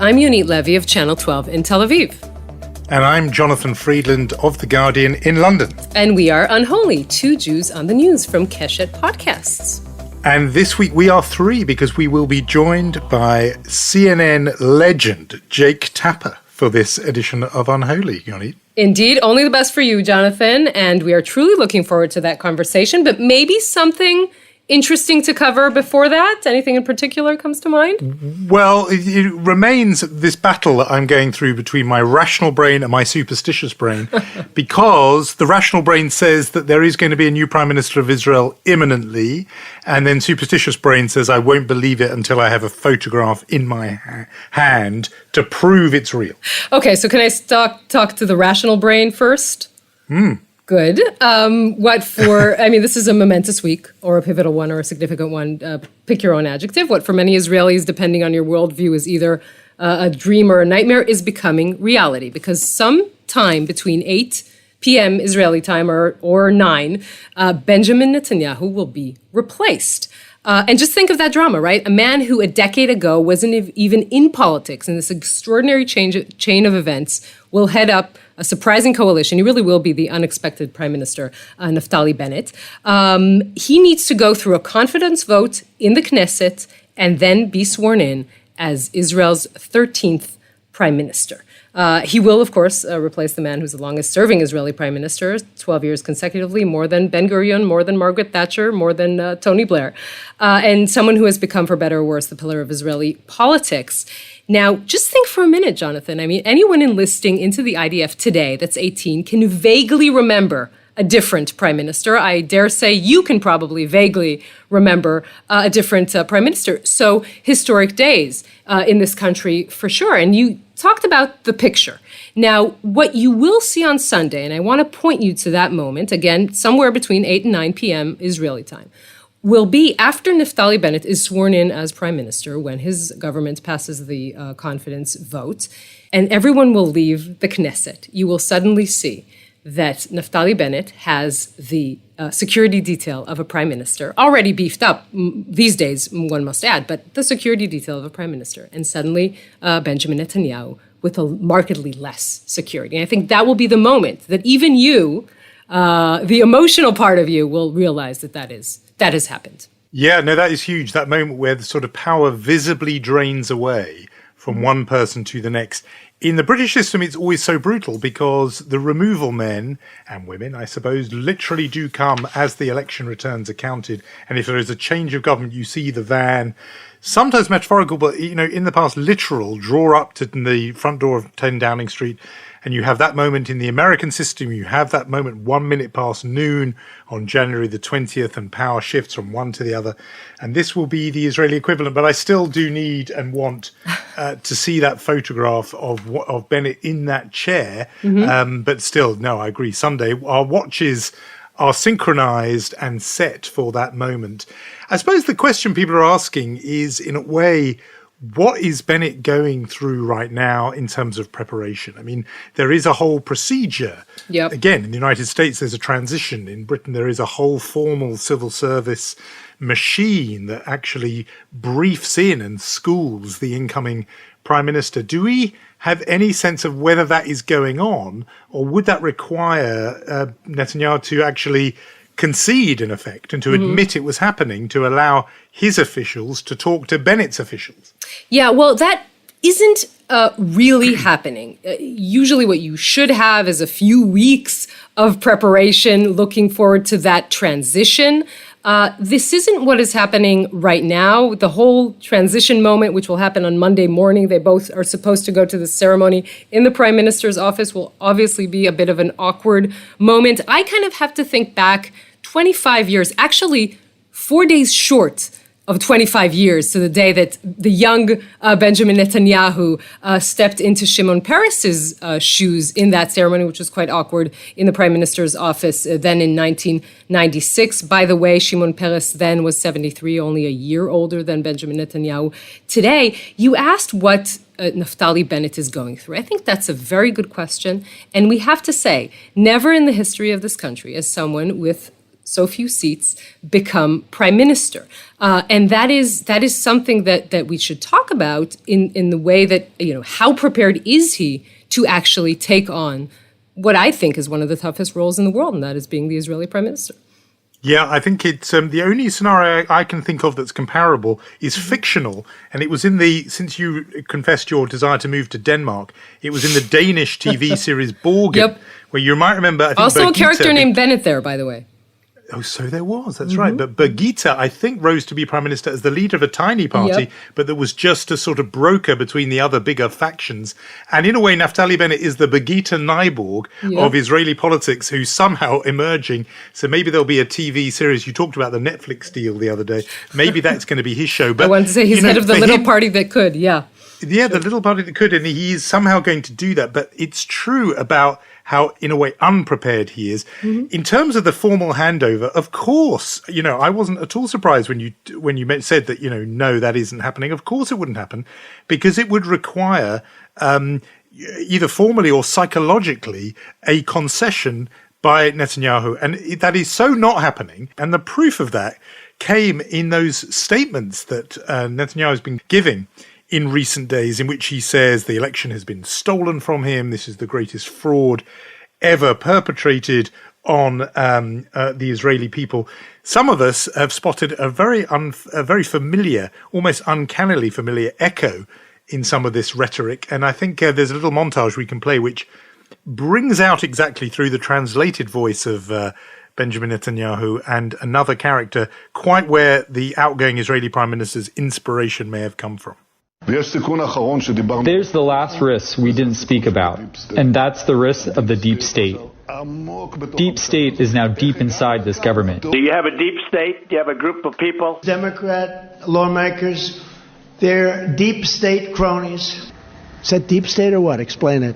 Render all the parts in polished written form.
I'm Yonit Levy of Channel 12 in Tel Aviv. And I'm Jonathan Friedland of The Guardian in London. And we are Unholy, two Jews on the news from Keshet Podcasts. And this week we are three because we will be joined by CNN legend Jake Tapper for this edition of Unholy, Yonit. Indeed, only the best for you, Jonathan. And we are truly looking forward to that conversation, but maybe something interesting to cover before that? Anything in particular comes to mind? Well, it remains this battle that I'm going through between my rational brain and my superstitious brain, because the rational brain says that there is going to be a new Prime Minister of Israel imminently, and then superstitious brain says I won't believe it until I have a photograph in my hand to prove it's real. Okay, so can I talk to the rational brain first? Good. This is a momentous week, or a pivotal one, or a significant one. Pick your own adjective. What for many Israelis, depending on your worldview, is either a dream or a nightmare, is becoming reality. Because sometime between 8 p.m. Israeli time or 9, Benjamin Netanyahu will be replaced. And just think of that drama, right? A man who a decade ago wasn't even in politics, in this extraordinary chain of events, will head up a surprising coalition. He really will be the unexpected Prime Minister, Netanyahu-Bennett. He needs to go through a confidence vote in the Knesset and then be sworn in as Israel's 13th Prime Minister. He will, of course, replace the man who's the longest-serving Israeli prime minister, 12 years consecutively, more than Ben-Gurion, more than Margaret Thatcher, more than Tony Blair, and someone who has become, for better or worse, the pillar of Israeli politics. Now, just think for a minute, Jonathan. I mean, anyone enlisting into the IDF today that's 18 can vaguely remember a different prime minister. I dare say you can probably vaguely remember a different prime minister. So historic days in this country for sure. And you talked about the picture. Now, what you will see on Sunday, and I want to point you to that moment, again, somewhere between 8 and 9 p.m. Israeli time, will be after Netanyahu-Bennett is sworn in as prime minister, when his government passes the confidence vote, and everyone will leave the Knesset. You will suddenly see that Netanyahu-Bennett has the security detail of a prime minister, already beefed up these days, one must add, but the security detail of a prime minister, and suddenly Benjamin Netanyahu with a markedly less security. And I think that will be the moment that even you, the emotional part of you, will realize that has happened. Yeah, no, that is huge. That moment where the sort of power visibly drains away from one person to the next. In the British system, it's always so brutal because the removal men and women, I suppose, literally do come as the election returns are counted. And if there is a change of government, you see the van, sometimes metaphorical, but, in the past, literal, draw up to the front door of 10 Downing Street. And you have that moment in the American system. You have that moment 1 minute past noon on January the 20th, and power shifts from one to the other. And this will be the Israeli equivalent. But I still do need and want to see that photograph of Bennett in that chair. But still, no, I agree. Sunday, our watches are synchronized and set for that moment. I suppose the question people are asking is, in a way, what is Bennett going through right now in terms of preparation? I mean, there is a whole procedure. Yep. Again, in the United States, there's a transition. In Britain, there is a whole formal civil service machine that actually briefs in and schools the incoming prime minister. Do we have any sense of whether that is going on, or would that require Netanyahu to actually concede, in effect, and to admit it was happening, to allow his officials to talk to Bennett's officials? Yeah, well, that isn't really happening. Usually what you should have is a few weeks of preparation, looking forward to that transition. This isn't what is happening right now. The whole transition moment, which will happen on Monday morning, they both are supposed to go to the ceremony in the prime minister's office, will obviously be a bit of an awkward moment. I kind of have to think back 25 years, actually 4 days short of 25 years to the day that the young Benjamin Netanyahu stepped into Shimon Peres's shoes in that ceremony, which was quite awkward in the prime minister's office then in 1996. By the way, Shimon Peres then was 73, only a year older than Benjamin Netanyahu. Today, you asked what Netanyahu-Bennett is going through. I think that's a very good question. And we have to say, never in the history of this country has someone with so few seats, become prime minister. And that is something that we should talk about in the way that, how prepared is he to actually take on what I think is one of the toughest roles in the world, and that is being the Israeli prime minister. Yeah, I think it's the only scenario I can think of that's comparable is fictional. And it was since you confessed your desire to move to Denmark, it was in the Danish TV series Borgen, where you might remember, I think also Birgitte, a character named Bennett there, by the way. Oh, so there was. That's right. But Birgitte, I think, rose to be prime minister as the leader of a tiny party, but that was just a sort of broker between the other bigger factions. And in a way, Naftali Bennett is the Birgitte Nyborg of Israeli politics, who's somehow emerging. So maybe there'll be a TV series. You talked about the Netflix deal the other day. Maybe that's going to be his show. But I want to say he's head of the little party that could, Yeah, the little party that could, and he's somehow going to do that. But it's true about how, in a way, unprepared he is. In terms of the formal handover, of course, I wasn't at all surprised when you said that, no, that isn't happening. Of course it wouldn't happen, because it would require either formally or psychologically a concession by Netanyahu. And that is so not happening. And the proof of that came in those statements that Netanyahu has been giving in recent days, in which he says the election has been stolen from him. This is the greatest fraud ever perpetrated on the Israeli people. Some of us have spotted a very familiar, almost uncannily familiar echo in some of this rhetoric. And I think there's a little montage we can play which brings out exactly through the translated voice of Benjamin Netanyahu and another character quite where the outgoing Israeli prime minister's inspiration may have come from. There's the last risk we didn't speak about, and that's the risk of the deep state. Deep state is now deep inside this government. Do you have a deep state? Do you have a group of people? Democrat lawmakers, they're deep state cronies. Is that deep state or what? Explain it.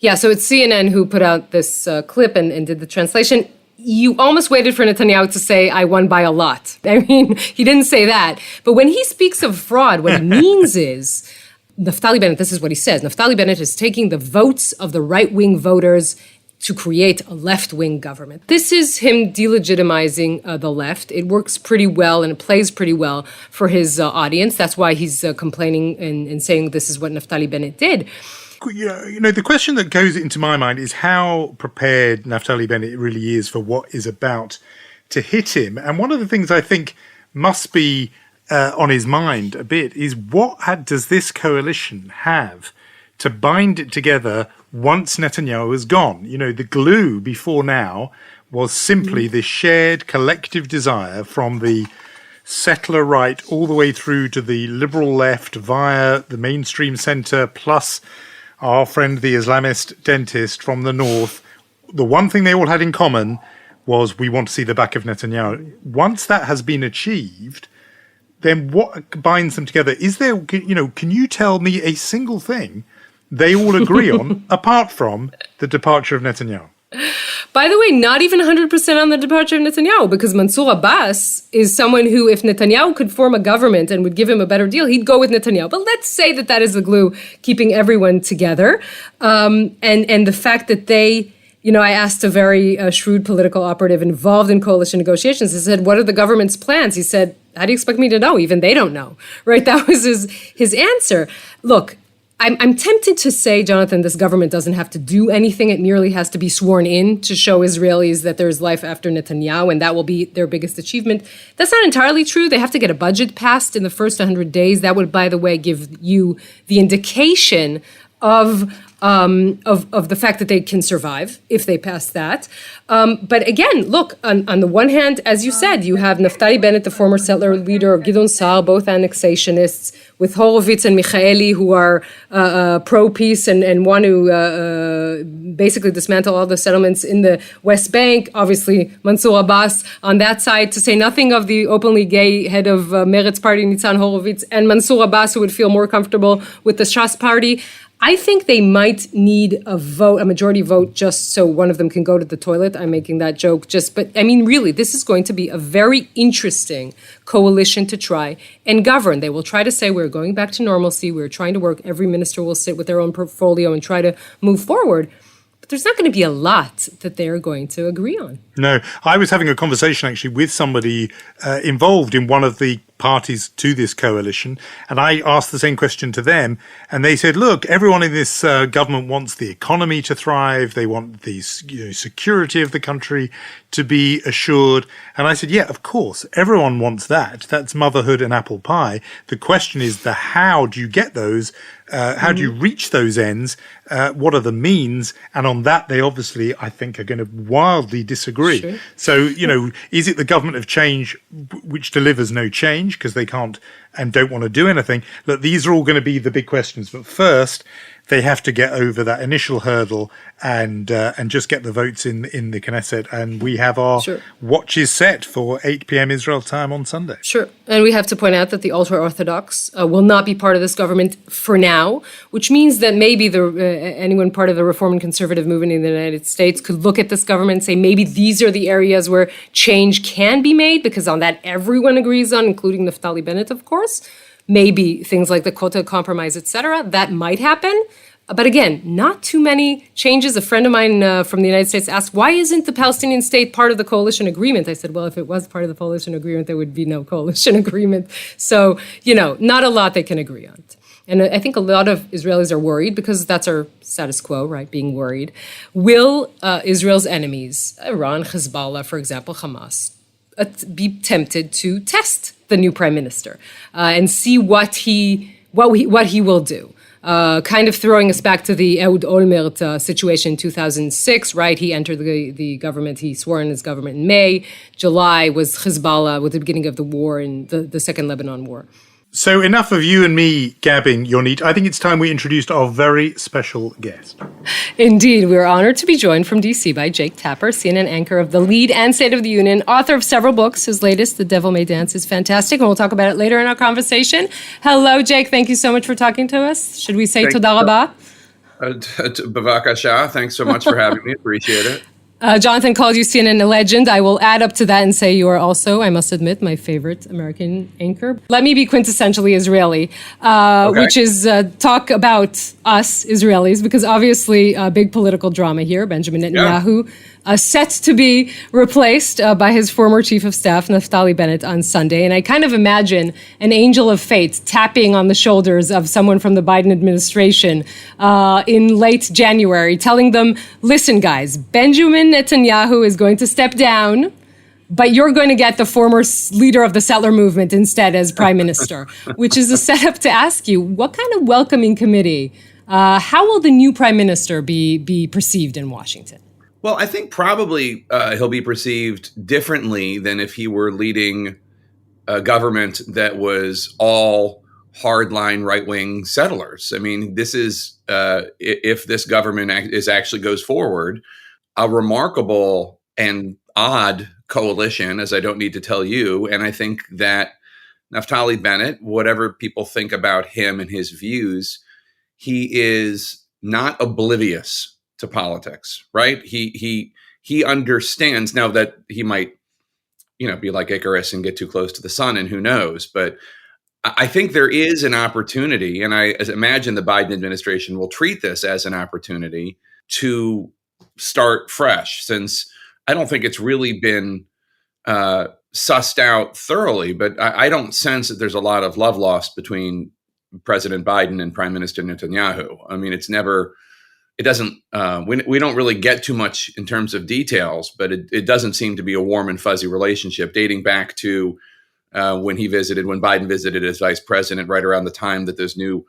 Yeah, so it's CNN who put out this clip and did the translation. You almost waited for Netanyahu to say, I won by a lot. I mean, he didn't say that. But when he speaks of fraud, what he means is, Naftali Bennett, this is what he says, Naftali Bennett is taking the votes of the right-wing voters to create a left-wing government. This is him delegitimizing the left. It works pretty well and it plays pretty well for his audience. That's why he's complaining and saying this is what Naftali Bennett did. The question that goes into my mind is how prepared Naftali Bennett really is for what is about to hit him. And one of the things I think must be on his mind a bit is what does this coalition have to bind it together once Netanyahu is gone? The glue before now was simply this shared collective desire from the settler right all the way through to the liberal left via the mainstream centre plus our friend, the Islamist dentist from the north. The one thing they all had in common was we want to see the back of Netanyahu. Once that has been achieved, then what binds them together? Is there, can you tell me a single thing they all agree on apart from the departure of Netanyahu? By the way, not even 100% on the departure of Netanyahu, because Mansour Abbas is someone who, if Netanyahu could form a government and would give him a better deal, he'd go with Netanyahu. But let's say that is the glue keeping everyone together. And the fact that they, I asked a very shrewd political operative involved in coalition negotiations. I said, what are the government's plans? He said, how do you expect me to know? Even they don't know, right? That was his answer. Look, I'm tempted to say, Jonathan, this government doesn't have to do anything. It merely has to be sworn in to show Israelis that there's life after Netanyahu, and that will be their biggest achievement. That's not entirely true. They have to get a budget passed in the first 100 days. That would, by the way, give you the indication of the fact that they can survive if they pass that. But again, look, on the one hand, as you said, you have Naftali Bennett, the former settler leader, or Gideon Sa'ar, both annexationists, with Horowitz and Michaeli, who are pro-peace and want to basically dismantle all the settlements in the West Bank. Obviously, Mansour Abbas on that side, to say nothing of the openly gay head of Meretz party, Nitzan Horowitz, and Mansour Abbas, who would feel more comfortable with the Shas party. I think they might need a majority vote, just so one of them can go to the toilet. I'm making that joke but I mean, really, this is going to be a very interesting coalition to try and govern. They will try to say, we're going back to normalcy. We're trying to work. Every minister will sit with their own portfolio and try to move forward. But there's not going to be a lot that they're going to agree on. No, I was having a conversation actually with somebody involved in one of the parties to this coalition, and I asked the same question to them, and they said, look, everyone in this government wants the economy to thrive, they want the security of the country to be assured. And I said, yeah, of course, everyone wants that. That's motherhood and apple pie. The question is the how do you get those? How do you reach those ends? What are the means? And on that, they obviously, I think, are going to wildly disagree. Sure. So, is it the government of change which delivers no change because they can't and don't want to do anything? Look, these are all going to be the big questions. But first, they have to get over that initial hurdle and just get the votes in the Knesset. And we have our watches set for 8 p.m. Israel time on Sunday. Sure. And we have to point out that the ultra-Orthodox will not be part of this government for now, which means that maybe anyone part of the reform and conservative movement in the United States could look at this government and say maybe these are the areas where change can be made, because on that everyone agrees on, including Naftali Bennett, of course. Maybe things like the Kotel Compromise, etc. That might happen. But again, not too many changes. A friend of mine from the United States asked, why isn't the Palestinian state part of the coalition agreement? I said, well, if it was part of the coalition agreement, there would be no coalition agreement. So, not a lot they can agree on. And I think a lot of Israelis are worried because that's our status quo, right? Being worried. Will Israel's enemies, Iran, Hezbollah, for example, Hamas, be tempted to test the new prime minister and see what he will do? Kind of throwing us back to the Ehud Olmert situation in 2006, right? He entered the government, he swore in his government in May. July was Hezbollah with the beginning of the war in the Second Lebanon War. So enough of you and me gabbing, Yonit. I think it's time we introduced our very special guest. Indeed, we're honored to be joined from D.C. by Jake Tapper, CNN anchor of The Lead and State of the Union, author of several books. His latest, The Devil May Dance, is fantastic, and we'll talk about it later in our conversation. Hello, Jake. Thank you so much for talking to us. Should we say toda rabah? Bavakasha. Thanks so much for having me. Appreciate it. Jonathan called you CNN a legend. I will add up to that and say you are also, I must admit, my favorite American anchor. Let me be quintessentially Israeli, which is talk about us Israelis, because obviously big political drama here. Benjamin Netanyahu set to be replaced by his former chief of staff, Naftali Bennett, on Sunday. And I kind of imagine an angel of fate tapping on the shoulders of someone from the Biden administration in late January, telling them, listen, guys, Benjamin Netanyahu is going to step down, but you're going to get the former leader of the settler movement instead as prime minister, which is a setup to ask you, what kind of welcoming committee, how will the new prime minister be perceived in Washington? Well, I think probably he'll be perceived differently than if he were leading a government that was all hardline right-wing settlers. I mean, this is, if this government actually goes forward, a remarkable and odd coalition, as I don't need to tell you. And I think that Naftali Bennett, whatever people think about him and his views, he is not oblivious to politics, right? He understands now that he might, be like Icarus and get too close to the sun, and who knows. But I think there is an opportunity, and I imagine the Biden administration will treat this as an opportunity to start fresh, since I don't think it's really been sussed out thoroughly. But I don't sense that there's a lot of love lost between President Biden and Prime Minister Netanyahu. I mean, it doesn't, we don't really get too much in terms of details, but it doesn't seem to be a warm and fuzzy relationship dating back to when Biden visited as vice president, right around the time that those new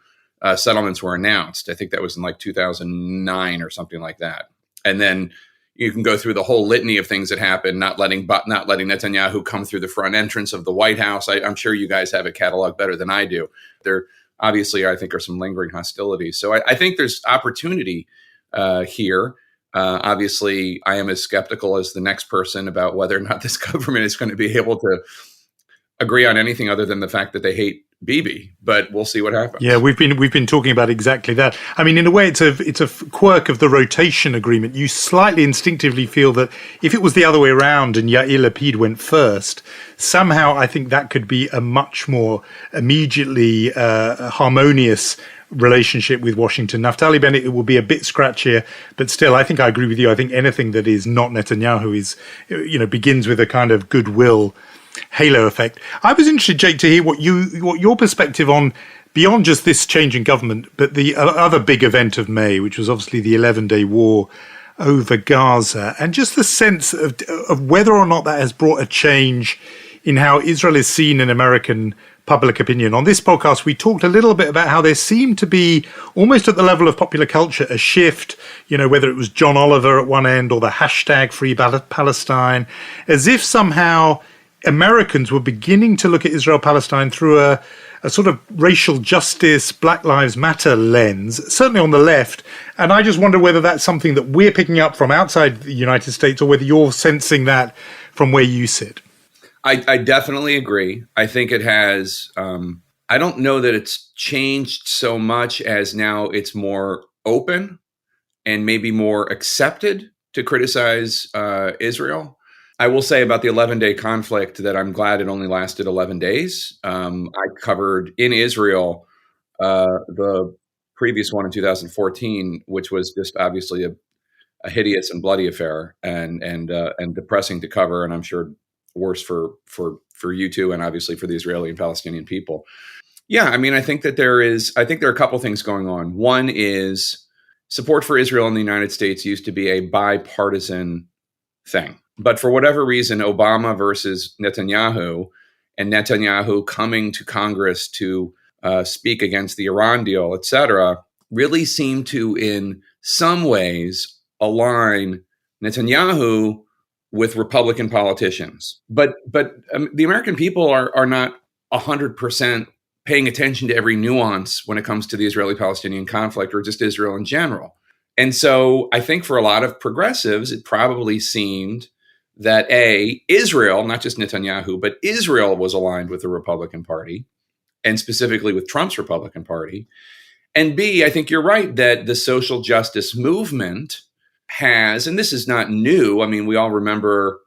settlements were announced. I think that was in like 2009 or something like that. And then you can go through the whole litany of things that happened, not letting Netanyahu come through the front entrance of the White House. I'm sure you guys have a catalog better than I do. There obviously, I think, are some lingering hostilities. So I think there's opportunity here. Obviously, I am as skeptical as the next person about whether or not this government is going to be able to agree on anything other than the fact that they hate Bibi, but we'll see what happens. Yeah, we've been talking about exactly that. I mean, in a way, it's a quirk of the rotation agreement. You slightly instinctively feel that if it was the other way around and Yair Lapid went first, somehow I think that could be a much more immediately harmonious relationship with Washington. Naftali Bennett, it will be a bit scratchier, but still, I think I agree with you. I think anything that is not Netanyahu is, begins with a kind of goodwill halo effect. I was interested, Jake, to hear what your perspective on, beyond just this change in government, but the other big event of May, which was obviously the 11-day war over Gaza, and just the sense of whether or not that has brought a change in how Israel is seen in American public opinion. On this podcast, we talked a little bit about how there seemed to be, almost at the level of popular culture, a shift, whether it was John Oliver at one end or the hashtag Free Palestine, as if somehow Americans were beginning to look at Israel-Palestine through a sort of racial justice, Black Lives Matter lens, certainly on the left. And I just wonder whether that's something that we're picking up from outside the United States or whether you're sensing that from where you sit. I definitely agree. I think it has, I don't know that it's changed so much as now it's more open and maybe more accepted to criticize Israel. I will say about the 11-day conflict that I'm glad it only lasted 11 days. I covered in Israel the previous one in 2014, which was just obviously a hideous and bloody affair and depressing to cover, and I'm sure worse for you two, and obviously for the Israeli and Palestinian people. Yeah, I mean, I think there are a couple things going on. One is support for Israel in the United States used to be a bipartisan thing. But for whatever reason, Obama versus Netanyahu, and Netanyahu coming to Congress to speak against the Iran deal, et cetera, really seemed to, in some ways, align Netanyahu with Republican politicians. But the American people are not 100% paying attention to every nuance when it comes to the Israeli-Palestinian conflict or just Israel in general. And so I think for a lot of progressives, it probably seemed that Israel, not just Netanyahu, but Israel was aligned with the Republican Party, and specifically with Trump's Republican Party. And B, I think you're right that the social justice movement has, and this is not new. I mean, we all remember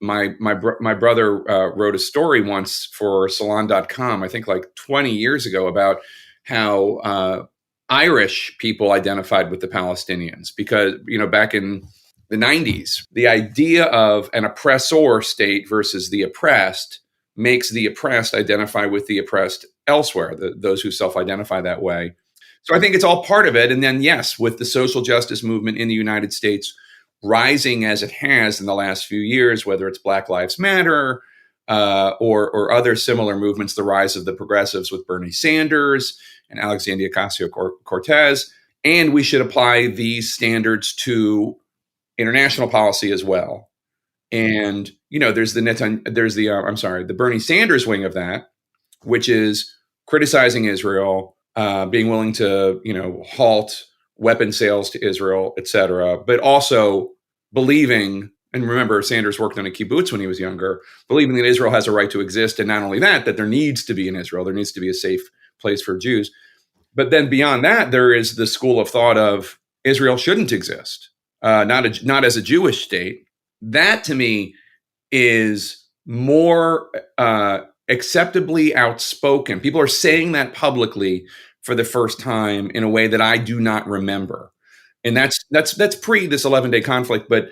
my brother wrote a story once for Salon.com, I think like 20 years ago, about how Irish people identified with the Palestinians because, back in the 90s, the idea of an oppressor state versus the oppressed makes the oppressed identify with the oppressed elsewhere, those who self-identify that way. So I think it's all part of it. And then, yes, with the social justice movement in the United States rising as it has in the last few years, whether it's Black Lives Matter or other similar movements, the rise of the progressives with Bernie Sanders and Alexandria Ocasio-Cortez, and we should apply these standards to international policy as well. And, there's the Bernie Sanders wing of that, which is criticizing Israel, being willing to, halt weapon sales to Israel, et cetera, but also believing, and remember, Sanders worked on a kibbutz when he was younger, believing that Israel has a right to exist. And not only that there needs to be in Israel, there needs to be a safe place for Jews. But then beyond that, there is the school of thought of Israel shouldn't exist, not as a Jewish state. That to me is more acceptably outspoken. People are saying that publicly for the first time in a way that I do not remember. And that's pre this 11-day conflict, but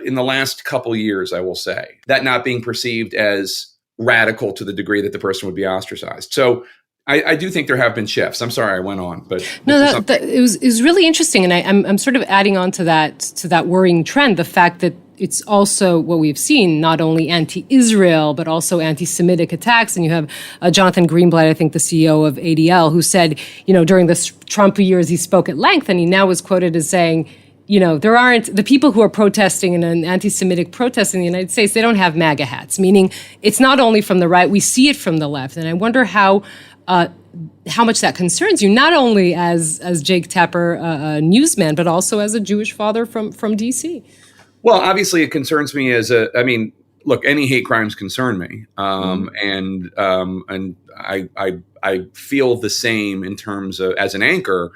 in the last couple years, I will say, that not being perceived as radical to the degree that the person would be ostracized. So I do think there have been shifts. I'm sorry I went on, but no, it was really interesting, and I'm sort of adding on to that worrying trend, the fact that it's also what we've seen, not only anti-Israel, but also anti-Semitic attacks. And you have Jonathan Greenblatt, I think the CEO of ADL, who said, during the Trump years, he spoke at length, and he now was quoted as saying, there aren't the people who are protesting in an anti-Semitic protest in the United States, they don't have MAGA hats, meaning it's not only from the right, we see it from the left. And I wonder how much that concerns you, not only as Jake Tapper, a newsman, but also as a Jewish father from D.C. Well, obviously, it concerns me look, any hate crimes concern me, and I feel the same in terms of as an anchor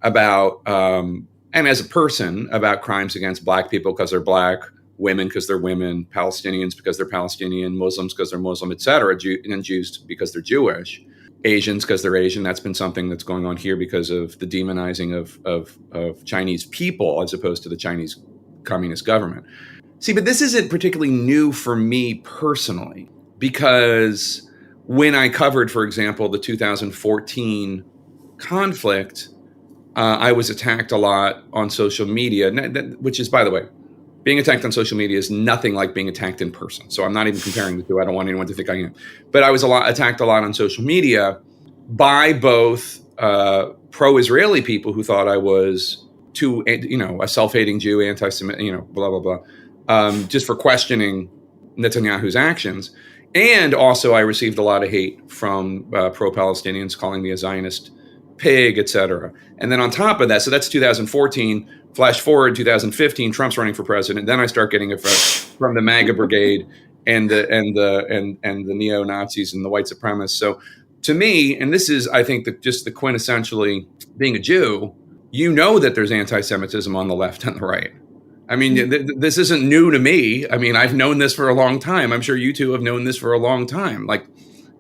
about and as a person about crimes against Black people because they're Black, women because they're women, Palestinians because they're Palestinian, Muslims because they're Muslim, et cetera, and Jews because they're Jewish. Asians because they're Asian. That's been something that's going on here because of the demonizing of Chinese people as opposed to the Chinese communist government. See, but this isn't particularly new for me personally, because when I covered, for example, the 2014 conflict, I was attacked a lot on social media, which is, by the way, being attacked on social media is nothing like being attacked in person. So I'm not even comparing the two. I don't want anyone to think I am. But I was attacked a lot on social media by both pro-Israeli people who thought I was a self-hating Jew, anti-Semitic, blah, blah, blah, just for questioning Netanyahu's actions. And also I received a lot of hate from pro-Palestinians calling me a Zionist pig, et cetera. And then on top of that, so that's 2014. Flash forward 2015, Trump's running for president. Then I start getting it from the MAGA brigade and the neo-Nazis and the white supremacists. So to me, and this is, I think, just the quintessentially being a Jew, that there's anti-Semitism on the left and the right. I mean, this isn't new to me. I mean, I've known this for a long time. I'm sure you two have known this for a long time. Like,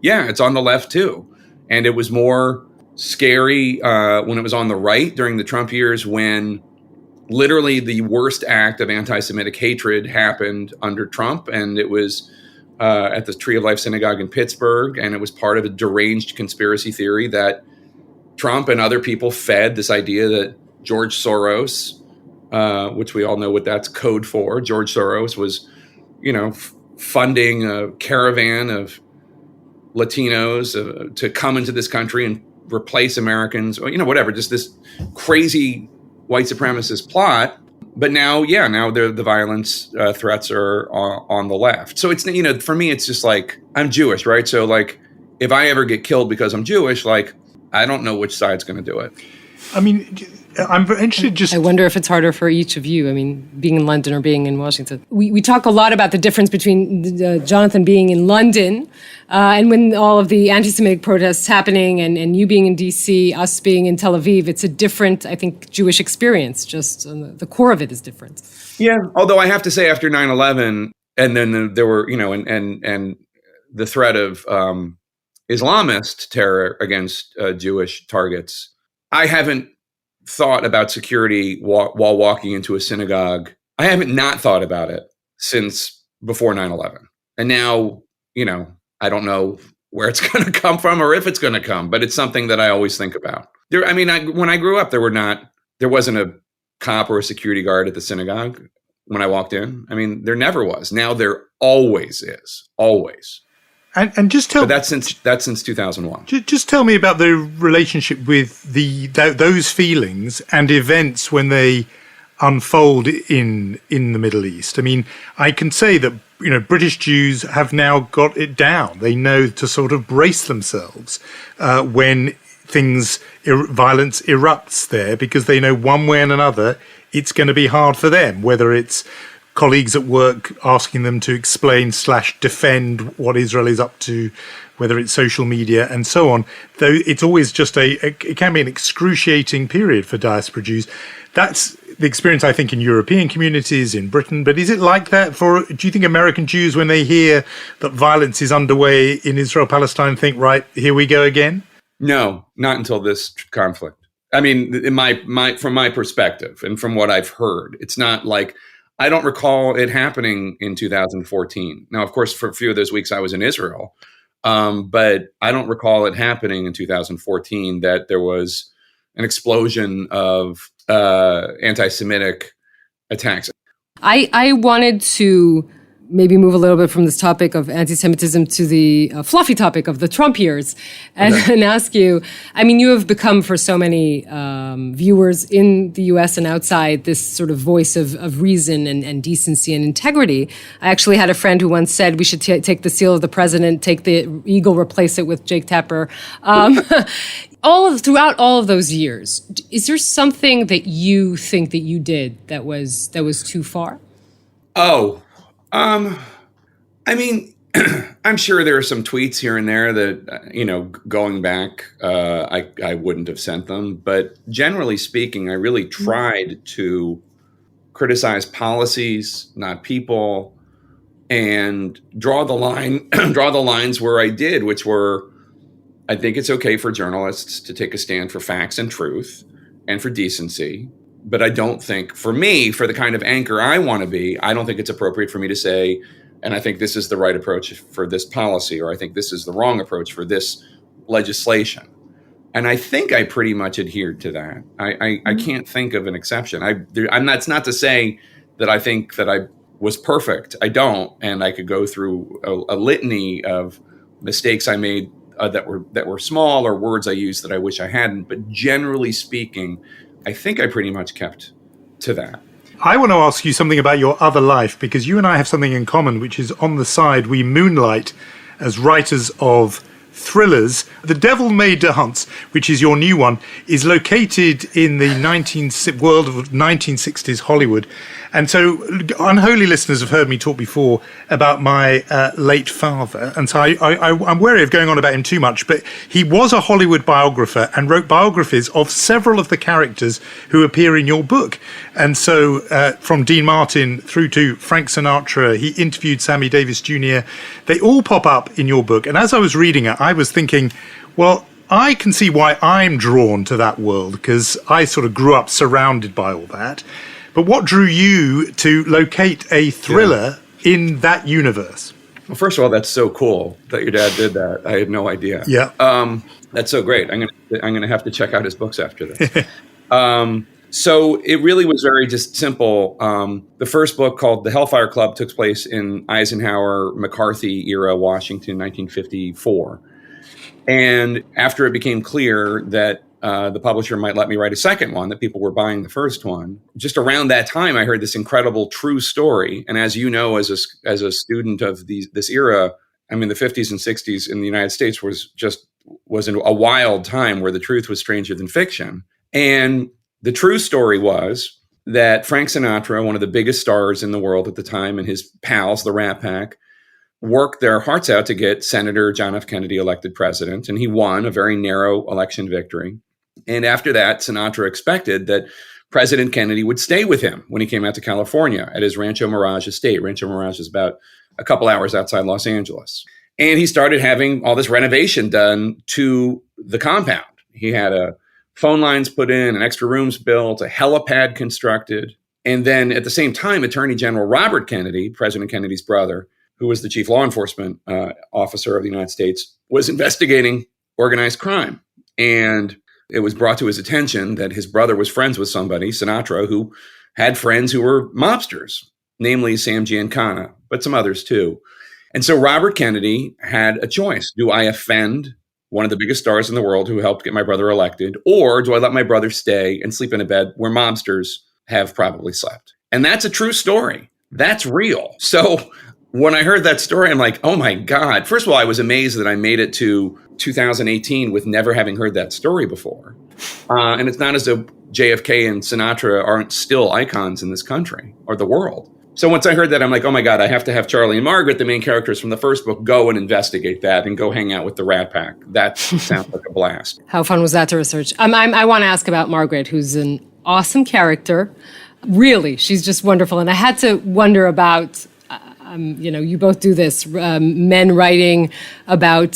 yeah, it's on the left too. And it was more scary when it was on the right during the Trump years, when literally the worst act of anti-Semitic hatred happened under Trump. And it was at the Tree of Life Synagogue in Pittsburgh. And it was part of a deranged conspiracy theory that Trump and other people fed this idea that George Soros, which we all know what that's code for. George Soros was, funding a caravan of Latinos to come into this country and replace Americans, or, whatever, just this crazy white supremacist plot. But now the violence threats are on the left. So it's, for me, it's just like, I'm Jewish, right? So like, if I ever get killed because I'm Jewish, like, I don't know which side's going to do it. I mean, I'm interested. I wonder if it's harder for each of you. I mean, being in London or being in Washington. We talk a lot about the difference between Jonathan being in London and when all of the anti-Semitic protests happening, and you being in D.C., us being in Tel Aviv. It's a different, I think, Jewish experience. Just the core of it is different. Yeah, although I have to say, after 9/11, and then there were, and the threat of Islamist terror against Jewish targets, I haven't thought about security while walking into a synagogue. I haven't not thought about it since before 9/11. And now, I don't know where it's going to come from or if it's going to come, but it's something that I always think about. When I grew up, there wasn't a cop or a security guard at the synagogue when I walked in. I mean, there never was. Now there always is, always. And just tell. But that's since 2001. Just tell me about the relationship with those feelings and events when they unfold in the Middle East. I mean, I can say that British Jews have now got it down. They know to sort of brace themselves when violence erupts there, because they know one way and another it's going to be hard for them, whether it's colleagues at work asking them to explain/defend what Israel is up to, whether it's social media and so on. Though it's always just it can be an excruciating period for diaspora Jews. That's the experience, I think, in European communities, in Britain. But is it like that do you think American Jews, when they hear that violence is underway in Israel-Palestine, think, right, here we go again? No, not until this conflict. I mean, from my perspective and from what I've heard, it's not like, I don't recall it happening in 2014. Now, of course, for a few of those weeks I was in Israel, but I don't recall it happening in 2014 that there was an explosion of anti-Semitic attacks. I wanted to maybe move a little bit from this topic of anti-Semitism to the fluffy topic of the Trump years and ask you, I mean, you have become for so many viewers in the US and outside this sort of voice of reason and decency and integrity. I actually had a friend who once said we should take the seal of the president, take the eagle, replace it with Jake Tapper. Throughout all of those years, is there something that you think that you did that was too far? I mean, I'm sure there are some tweets here and there that, going back, I wouldn't have sent them. But generally speaking, I really tried to criticize policies, not people, and draw the lines where I did, which were I think it's okay for journalists to take a stand for facts and truth and for decency. But I don't think, for me, for the kind of anchor I want to be, I don't think it's appropriate for me to say, and I think this is the right approach for this policy, or I think this is the wrong approach for this legislation. And I think I pretty much adhered to that. I can't think of an exception. That's not to say that I think that I was perfect. I don't. And I could go through a litany of mistakes I made that were small, or words I used that I wish I hadn't. But generally speaking, I think I pretty much kept to that. I want to ask you something about your other life, because you and I have something in common, which is on the side we moonlight as writers of thrillers. The Devil May Dance, which is your new one, is located in the world of 1960s Hollywood. And so unholy listeners have heard me talk before about my late father. And so I'm wary of going on about him too much, but he was a Hollywood biographer and wrote biographies of several of the characters who appear in your book. And so from Dean Martin through to Frank Sinatra, he interviewed Sammy Davis Jr. They all pop up in your book. And as I was reading it, I was thinking, well, I can see why I'm drawn to that world, because I sort of grew up surrounded by all that. But what drew you to locate a thriller in that universe? Well, first of all, that's so cool that your dad did that. I had no idea. Yeah. That's so great. I'm gonna have to check out his books after this. So it really was very just simple. The first book, called The Hellfire Club, took place in Eisenhower, McCarthy era Washington, 1954. And after it became clear that the publisher might let me write a second one, that people were buying the first one, just around that time, I heard this incredible true story. And as you know, as a student of this era, I mean, the 50s and 60s in the United States was a wild time where the truth was stranger than fiction. And the true story was that Frank Sinatra, one of the biggest stars in the world at the time, and his pals, the Rat Pack, worked their hearts out to get Senator John F. Kennedy elected president. And he won a very narrow election victory. And after that, Sinatra expected that President Kennedy would stay with him when he came out to California at his Rancho Mirage estate. Rancho Mirage is about a couple hours outside Los Angeles. And he started having all this renovation done to the compound. He had phone lines put in, and extra rooms built, a helipad constructed. And then at the same time, Attorney General Robert Kennedy, President Kennedy's brother, who was the chief law enforcement officer of the United States, was investigating organized crime. And it was brought to his attention that his brother was friends with somebody, Sinatra, who had friends who were mobsters, namely Sam Giancana, but some others too. And so Robert Kennedy had a choice. Do I offend one of the biggest stars in the world who helped get my brother elected, or do I let my brother stay and sleep in a bed where mobsters have probably slept? And that's a true story. That's real. So when I heard that story, I'm like, oh my God. First of all, I was amazed that I made it to 2018 with never having heard that story before. And it's not as though JFK and Sinatra aren't still icons in this country or the world. So once I heard that, I'm like, oh my God, I have to have Charlie and Margaret, the main characters from the first book, go and investigate that and go hang out with the Rat Pack. That sounds like a blast. How fun was that to research? I want to ask about Margaret, who's an awesome character. Really, she's just wonderful. And I had to wonder about, you both do this, men writing about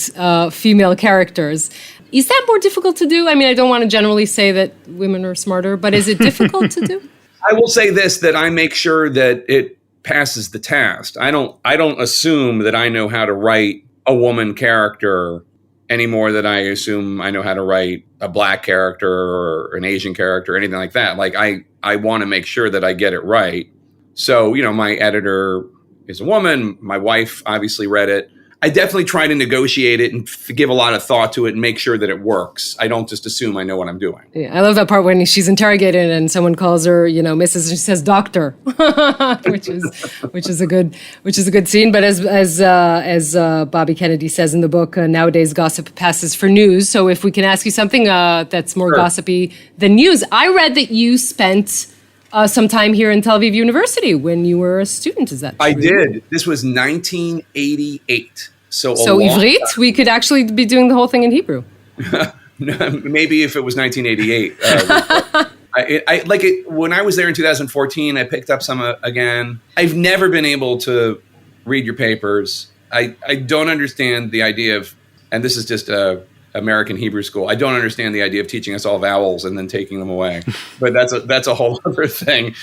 female characters. Is that more difficult to do? I mean, I don't want to generally say that women are smarter, but is it difficult to do? I will say this, that I make sure that it passes the test. I don't assume that I know how to write a woman character any more than I assume I know how to write a black character or an Asian character or anything like that. Like I want to make sure that I get it right. So, my editor is a woman. My wife obviously read it. I definitely try to negotiate it and give a lot of thought to it and make sure that it works. I don't just assume I know what I'm doing. Yeah, I love that part when she's interrogated and someone calls her, Mrs. and she says doctor, which is a good scene. But as Bobby Kennedy says in the book, nowadays gossip passes for news. So if we can ask you something that's more gossipy than news, I read that you spent some time here in Tel Aviv University when you were a student. Is that true? I did. This was 1988. So Ivrit, we could actually be doing the whole thing in Hebrew. Maybe if it was 1988. When I was there in 2014, I picked up some again. I've never been able to read your papers. I don't understand the idea of, and this is just a American Hebrew school. I don't understand the idea of teaching us all vowels and then taking them away, but that's a whole other thing.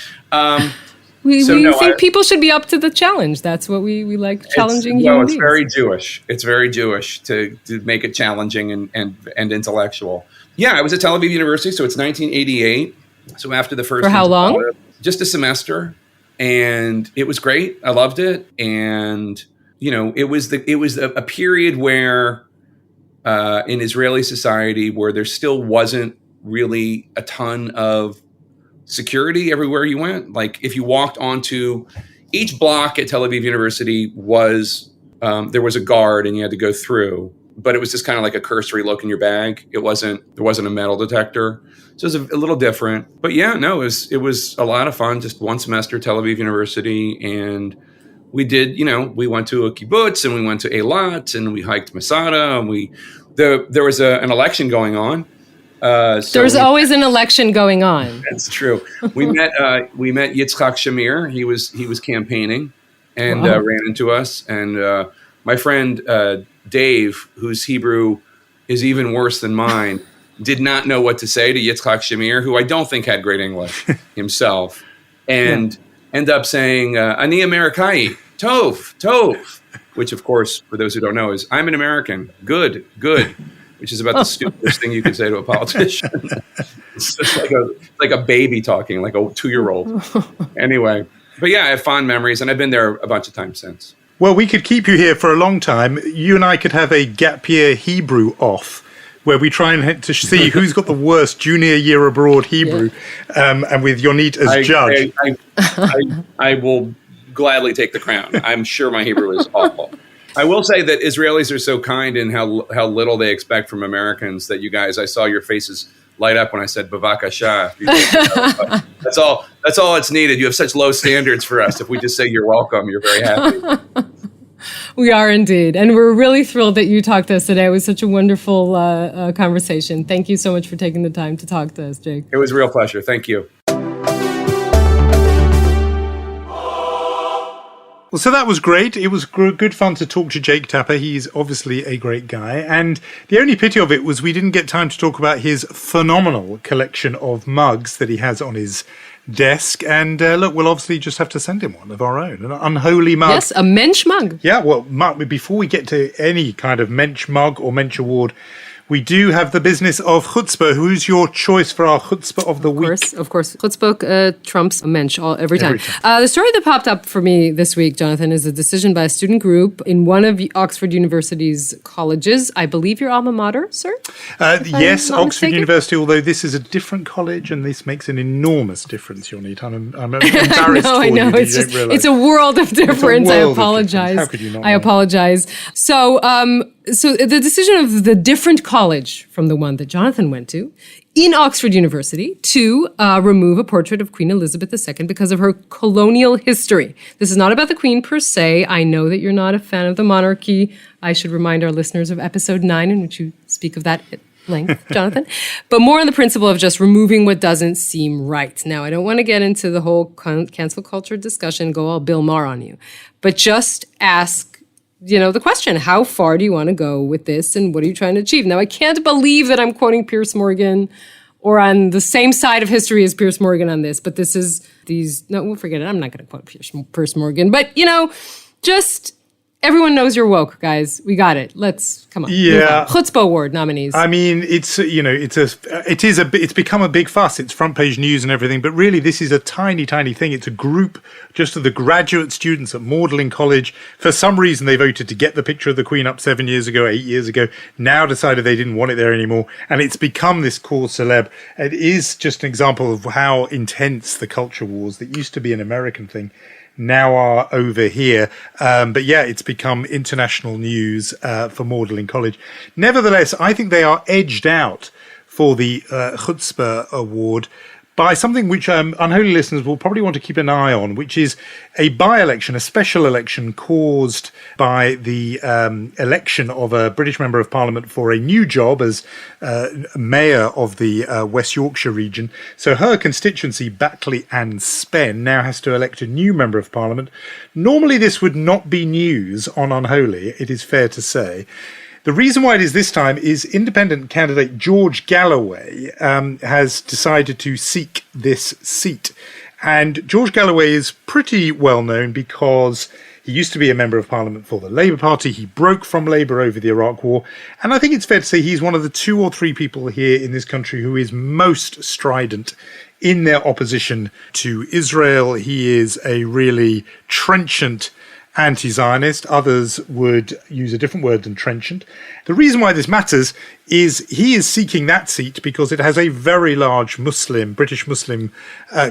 We think people should be up to the challenge. That's what we like, challenging human beings. It's very Jewish. It's very Jewish to make it challenging and intellectual. Yeah, I was at Tel Aviv University, so it's 1988. So after the first... For how long? Just a semester. And it was great. I loved it. And, it was a period where in Israeli society where there still wasn't really a ton of security everywhere you went. Like if you walked onto each block at Tel Aviv University was there was a guard and you had to go through, but it was just kind of like a cursory look in your bag. There wasn't a metal detector, so it was a little different. But yeah, no, it was a lot of fun. Just one semester, Tel Aviv University, and we did. We went to a kibbutz and we went to Eilat and we hiked Masada and there was an election going on. There's always an election going on. That's true. We met Yitzhak Shamir. He was campaigning and ran into us. And my friend Dave, whose Hebrew is even worse than mine, did not know what to say to Yitzhak Shamir, who I don't think had great English himself, and ended up saying "Ani Amerikai, Tov," which of course, for those who don't know, is "I'm an American, good." Which is about the stupidest thing you could say to a politician. It's just like a baby talking, like a 2-year-old. Anyway, but yeah, I have fond memories, and I've been there a bunch of times since. Well, we could keep you here for a long time. You and I could have a gap year Hebrew off, where we try and to see who's got the worst junior year abroad Hebrew, and with Yonit as judge. I will gladly take the crown. I'm sure my Hebrew is awful. I will say that Israelis are so kind in how little they expect from Americans that you guys, I saw your faces light up when I said Bavakasha. That's all it's needed. You have such low standards for us. If we just say you're welcome, you're very happy. We are indeed. And we're really thrilled that you talked to us today. It was such a wonderful conversation. Thank you so much for taking the time to talk to us, Jake. It was a real pleasure. Thank you. Well, so that was great. It was good fun to talk to Jake Tapper. He's obviously a great guy. And the only pity of it was we didn't get time to talk about his phenomenal collection of mugs that he has on his desk. And look, we'll obviously just have to send him one of our own, an unholy mug. Yes, a Mensch mug. Yeah, well, before we get to any kind of Mensch mug or Mensch award, we do have the business of chutzpah. Who's your choice for our chutzpah of the week? Of course. Chutzpah trumps a mensch every time. The story that popped up for me this week, Jonathan, is a decision by a student group in one of Oxford University's colleges. I believe your alma mater, sir? Yes, Oxford University, although this is a different college and this makes an enormous difference, Yonit. I'm embarrassed for you. I know. It's a world of difference. I apologize. How could you not? I apologize. So the decision of the different college from the one that Jonathan went to in Oxford University to remove a portrait of Queen Elizabeth II because of her colonial history. This is not about the Queen per se. I know that you're not a fan of the monarchy. I should remind our listeners of episode 9 in which you speak of that at length, Jonathan. But more on the principle of just removing what doesn't seem right. Now, I don't want to get into the whole cancel culture discussion, go all Bill Maher on you, but just ask the question, how far do you want to go with this and what are you trying to achieve? Now, I can't believe that I'm quoting Piers Morgan or on the same side of history as Piers Morgan on this, but we'll forget it. I'm not going to quote Piers Morgan, but, just everyone knows you're woke, guys. We got it. Come on. Yeah. Chutzpah Award nominees. I mean, it's become a big fuss. It's front page news and everything, but really this is a tiny, tiny thing. It's a group just of the graduate students at Magdalen College. For some reason, they voted to get the picture of the Queen up 7 years ago, 8 years ago, now decided they didn't want it there anymore. And it's become this cause celeb. It is just an example of how intense the culture wars that used to be an American thing now are over here. But yeah, it's become international news for Magdalen College. Nevertheless, I think they are edged out for the Chutzpah Award by something which unholy listeners will probably want to keep an eye on, which is a by-election, a special election caused by the election of a British Member of Parliament for a new job as Mayor of the West Yorkshire region. So her constituency, Batley and Spen, now has to elect a new Member of Parliament. Normally this would not be news on Unholy, it is fair to say. The reason why it is this time is independent candidate George Galloway has decided to seek this seat. And George Galloway is pretty well known because he used to be a member of parliament for the Labour Party. He broke from Labour over the Iraq War. And I think it's fair to say he's one of the 2 or 3 people here in this country who is most strident in their opposition to Israel. He is a really trenchant anti-Zionist. Others would use a different word than trenchant. The reason why this matters is he is seeking that seat because it has a very large British Muslim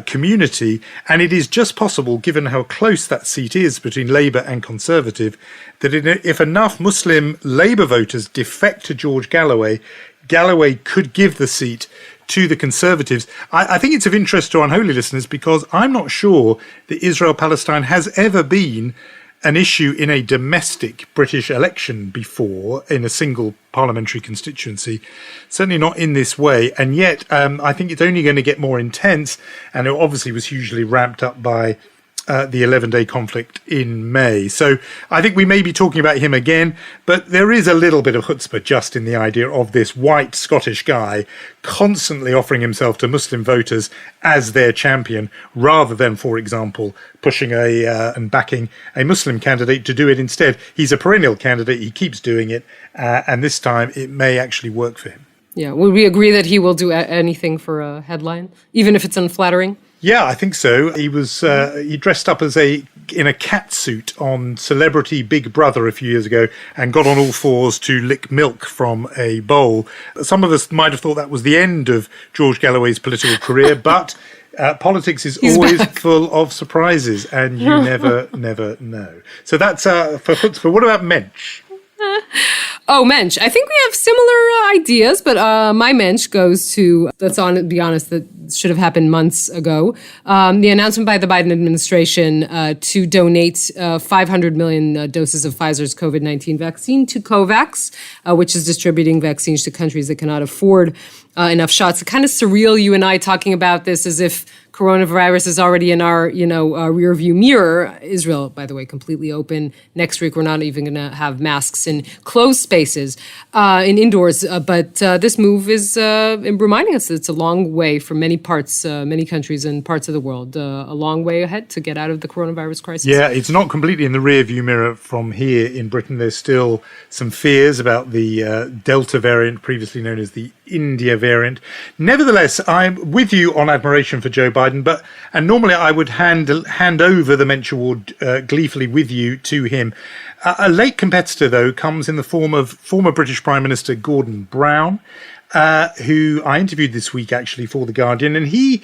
community, and it is just possible, given how close that seat is between Labour and Conservative, that if enough Muslim Labour voters defect to George Galloway, Galloway could give the seat to the Conservatives. I think it's of interest to unholy listeners because I'm not sure that Israel-Palestine has ever been an issue in a domestic British election before in a single parliamentary constituency, certainly not in this way. And yet I think it's only going to get more intense, and it obviously was hugely ramped up by the 11-day conflict in May. So I think we may be talking about him again, but there is a little bit of chutzpah just in the idea of this white Scottish guy constantly offering himself to Muslim voters as their champion, rather than, for example, pushing and backing a Muslim candidate to do it instead. He's a perennial candidate. He keeps doing it, and this time it may actually work for him. Yeah. Would we agree that he will do anything for a headline, even if it's unflattering? Yeah, I think so. He was he dressed up in a cat suit on Celebrity Big Brother a few years ago and got on all fours to lick milk from a bowl. Some of us might have thought that was the end of George Galloway's political career, but politics is always full of surprises, and you never know. So that's for chutzpah. What about Mensch? Oh, Mensch. I think we have similar ideas, but my Mensch goes to, be honest, that should have happened months ago. The announcement by the Biden administration to donate 500 million doses of Pfizer's COVID-19 vaccine to COVAX, which is distributing vaccines to countries that cannot afford enough shots. It's kind of surreal, you and I talking about this as if coronavirus is already in our, rear view mirror. Israel, by the way, completely open. Next week, we're not even going to have masks in closed spaces, in indoors. But this move is reminding us that it's a long way from many parts, many countries and parts of the world, a long way ahead to get out of the coronavirus crisis. Yeah, it's not completely in the rear view mirror from here in Britain. There's still some fears about the Delta variant, previously known as the India variant. Nevertheless, I'm with you on admiration for Joe Biden, and normally I would hand over the Mensch Award gleefully with you to him. A late competitor, though, comes in the form of former British Prime Minister Gordon Brown, who I interviewed this week actually for The Guardian, and he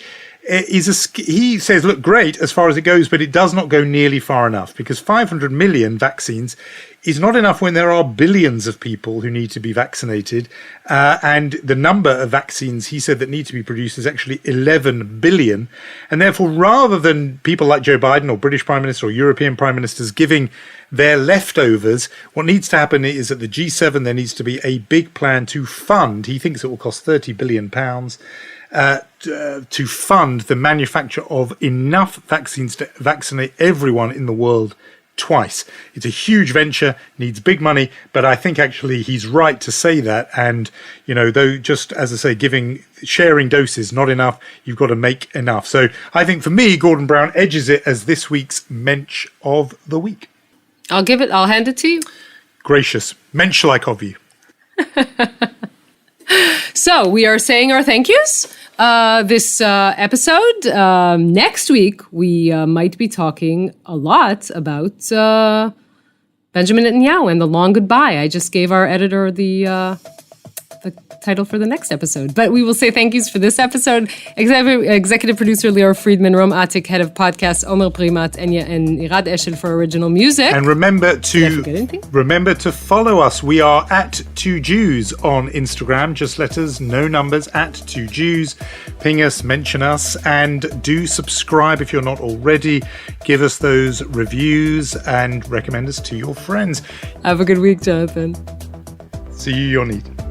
says, look, great as far as it goes, but it does not go nearly far enough, because 500 million vaccines is not enough when there are billions of people who need to be vaccinated. And the number of vaccines, he said, that need to be produced is actually 11 billion. And therefore, rather than people like Joe Biden or British Prime Minister or European Prime Ministers giving their leftovers, what needs to happen is at the G7, there needs to be a big plan to fund, he thinks it will cost £30 billion, to fund the manufacture of enough vaccines to vaccinate everyone in the world twice. It's a huge venture, needs big money, but I think actually he's right to say that. And, though just, as I say, sharing doses, not enough, you've got to make enough. So I think for me, Gordon Brown edges it as this week's Mensch of the Week. I'll hand it to you. Gracious. Mensch-like of you. So we are saying our thank yous this episode. Next week, we might be talking a lot about Benjamin Netanyahu and the long goodbye. I just gave our editor the title for the next episode. But we will say thank yous for this episode. Executive producer Lior Friedman, Rom Atik, head of podcast, Omer Primat, Enya, and Irad Eshel for original music. And remember to follow us. We are at 2Jews on Instagram. Just letters, no numbers, at 2Jews. Ping us, mention us, and do subscribe if you're not already. Give us those reviews and recommend us to your friends. Have a good week, Jonathan. See you, Yonit.